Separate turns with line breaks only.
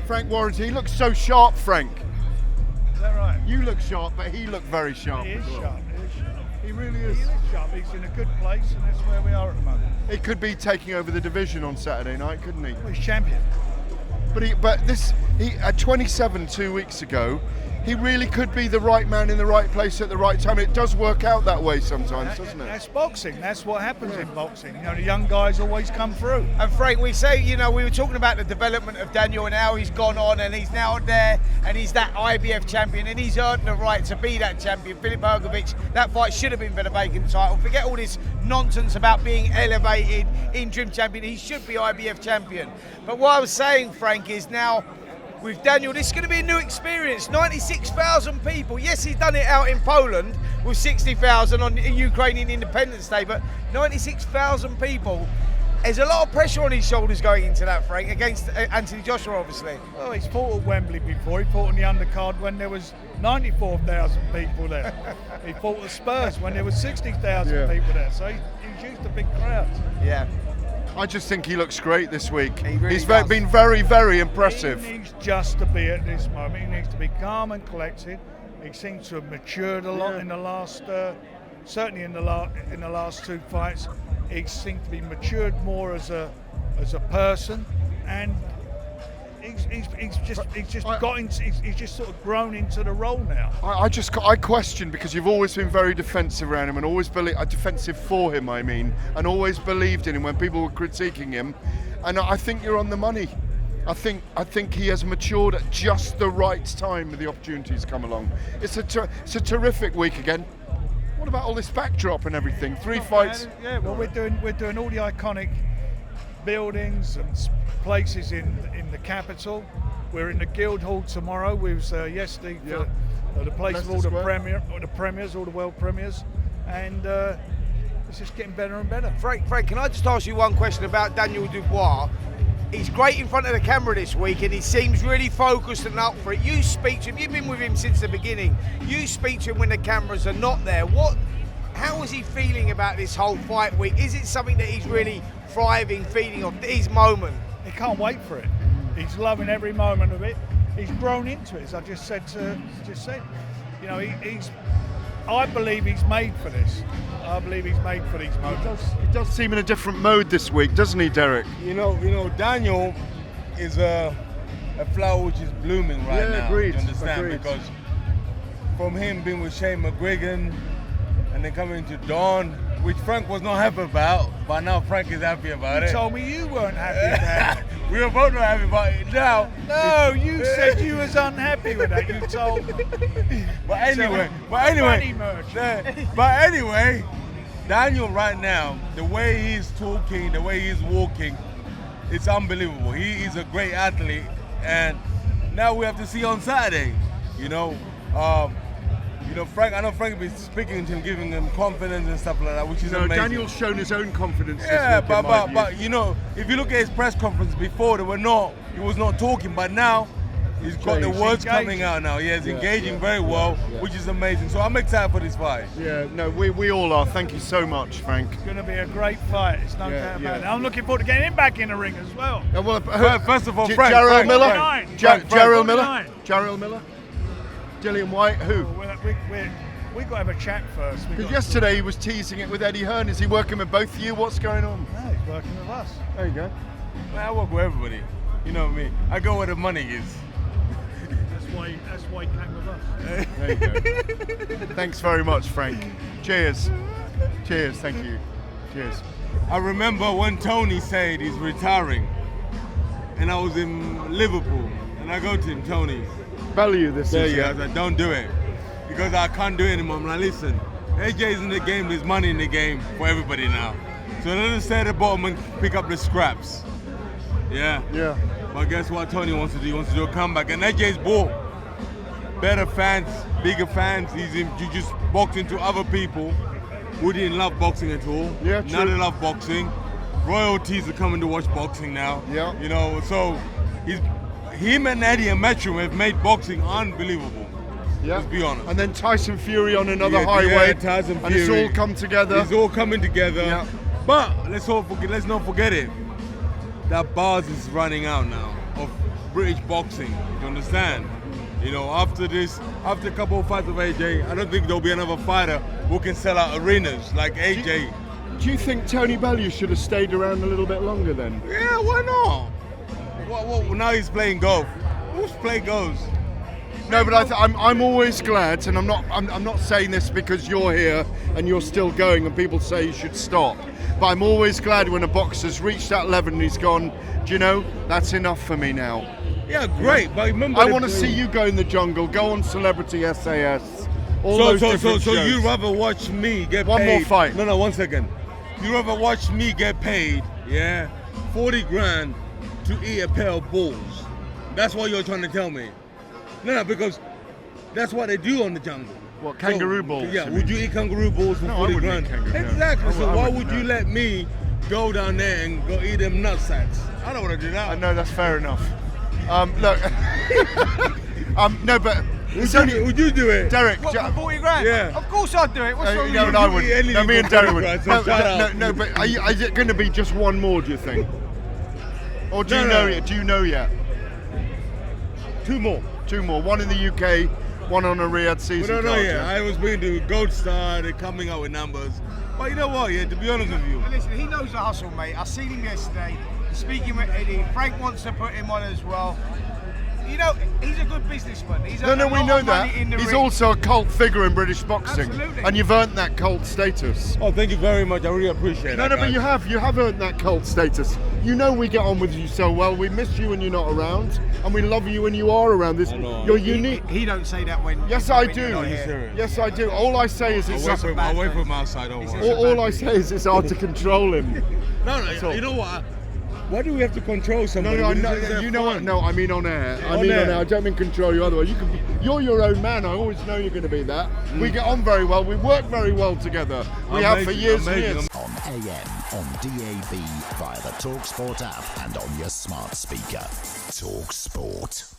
Frank Warrington, he looks so sharp, Frank.
Is that right?
You look sharp, but he looked very sharp.
He is
as well.
sharp. He is sharp.
He really is.
He is sharp. He's in a good place, and that's where we are at the moment.
He could be taking over the division on Saturday night, couldn't he?
Well, he's champion.
But he at 27 2 weeks ago, he really could be the right man in the right place at the right time. It does work out that way sometimes, doesn't it?
That's boxing. That's what happens in boxing. You know, the young guys always come through.
And Frank, we say, you know, we were talking about the development of Daniel and how he's gone on and he's now there and he's that IBF champion and he's earned the right to be that champion. Filip Hrgović, that fight should have been for the vacant title. Forget all this nonsense about being elevated, interim champion. He should be IBF champion. But what I was saying, Frank, is now with Daniel, this is going to be a new experience. 96,000 people. Yes, he's done it out in Poland with 60,000 on Ukrainian Independence Day, but 96,000 people. There's a lot of pressure on his shoulders going into that, Frank, against Anthony Joshua, obviously.
Well, he's fought at Wembley before. He fought on the undercard when there was 94,000 people there. He fought at Spurs when there was 60,000 people there. So he's used to big crowds.
Yeah.
I just think he looks great this week.
He's
been very, very impressive.
He needs just to be at this moment. He needs to be calm and collected. He seems to have matured a lot in the last, certainly in the last two fights. He seems to be matured more as a person, and he's just sort of grown into the role now.
I question, because you've always been very defensive around him and always defensive for him, and always believed in him when people were critiquing him. And I think you're on the money. I think he has matured at just the right time with the opportunities come along. It's a terrific week again. What about all this backdrop and everything? Three fights.
Yeah, well, we're doing all the iconic buildings and places in the capital. We're in the Guildhall tomorrow. We was yesterday for the place of all the premiers, all the world premiers, and it's just getting better and better.
Frank, can I just ask you one question about Daniel Dubois? He's great in front of the camera this week and he seems really focused and up for it. You speak to him, you've been with him since the beginning. You speak to him when the cameras are not there. How is he feeling about this whole fight week? Is it something that he's really thriving, feeding off his moment?
He can't wait for it. He's loving every moment of it. He's grown into it, as I just said. You know, I believe he's made for this. I believe he's made for these moments.
He does seem in a different mode this week, doesn't he, Derek?
You know, Daniel is a flower which is blooming right now.
Agreed.
You understand?
Agreed.
Because from him being with Shane McGuigan and then coming to Dawn, which Frank was not happy about, but now Frank is happy about it.
You told me you weren't happy about it.
We were both not happy about it now.
No, you said you was unhappy with that. You told me.
But anyway, Daniel right now, the way he's talking, the way he's walking, it's unbelievable. He is a great athlete, and now we have to see on Saturday. Frank. I know Frank has been speaking to him, giving him confidence and stuff like that, which is amazing.
Daniel's shown his own confidence.
Yeah,
this week,
but if you look at his press conference before, he was not talking, but now he's got the words coming out now. Yeah, he's engaging very well, which is amazing. So I'm excited for this fight.
Yeah, no, we all are. Thank you so much, Frank.
It's going to be a great fight. It's no doubt about it. I'm looking forward to getting him back in the ring as well.
First of all, Frank.
Jarrell Miller?
Jarrell
Jarrell Miller? Dillian White? Who?
We've got to have a chat first.
Because yesterday he was teasing it with Eddie Hearn. Is he working with both of you? What's going on?
No, he's working with us.
There you go.
I work with everybody. You know me. I go where the money is.
That's why he came with us.
There you go. Thanks very much, Frank. Cheers. Cheers, thank you. Cheers.
I remember when Tony said he's retiring, and I was in Liverpool, and I go to him, Tony.
Value this is.
I was like, don't do it, because I can't do it anymore. I'm like, listen, AJ's in the game, there's money in the game for everybody now. So let us stay at the bottom and pick up the scraps. Yeah. But guess what Tony wants to do? He wants to do a comeback, and AJ's bought better fans, bigger fans. He just boxed into other people who didn't love boxing at all.
Yeah, true.
Now they love boxing. Royalties are coming to watch boxing now.
Yeah.
So him and Eddie and Metro have made boxing unbelievable.
Yeah.
Let's be honest.
And then Tyson Fury on another highway.
Tyson Fury.
And it's all come together.
It's all coming together.
Yeah.
But let's not forget it. That bars is running out now of British boxing. Do you understand? You know, after a couple of fights of AJ, I don't think there'll be another fighter who can sell out arenas like AJ.
Do you think Tony Bellew should have stayed around a little bit longer then?
Yeah, why not? Well, now he's playing golf. Who's playing golf?
No, but I'm always glad, and I'm not saying this because you're here and you're still going and people say you should stop. But I'm always glad when a boxer's reached that level and he's gone, do you know, that's enough for me now.
Yeah, great. But remember,
I want to see you go in the jungle, go on Celebrity SAS. So
you'd rather watch me get paid?
One more fight.
No, 1 second. You'd rather watch me get paid, 40 grand to eat a pair of balls. That's what you're trying to tell me. No, because that's what they do on the jungle.
What, kangaroo balls?
Yeah, would you eat kangaroo balls for 40 grand? Exactly, so why would you let me go down there and go eat them nutsacks? I don't want to do that.
I know, that's fair enough. Look, no, but
would you do it?
Derek,
What, for 40 grand?
Yeah.
Of course I'd do it. What's wrong with
no,
you?
but I would. No, me and Derek would.
No,
but is it going to be just one more, do you think? Or do you know yet? Do you know yet?
Two more.
One in the UK, one on a Riyadh season.
We don't know yet. I was being to Gold Star, they're coming out with numbers. But you know what, to be honest with you.
Listen, he knows the hustle, mate. I seen him yesterday, speaking with Eddie. Frank wants to put him on as well. You know, he's a good businessman. He's
we know that. He's also a cult figure in British boxing.
Absolutely.
And you've earned that cult status.
Oh, thank you very much. I really appreciate it.
No, but you have earned that cult status. You know we get on with you so well. We miss you when you're not around, and we love you when you are around. You're unique.
He don't say that when.
Yes, I
when
do.
you're not here.
Yes, I do. All I say is it's
I'll wait for him outside. Don't worry.
all I say is it's hard to control him.
No, you know what? Why do we have to control somebody?
No, you know what? No, I mean on air. I don't mean control you. Otherwise, you're your own man. I always know you're going to be that. We get on very well. We work very well together. We have for years and years.
On AM, on DAB, via the talkSPORT app, and on your smart speaker. talkSPORT.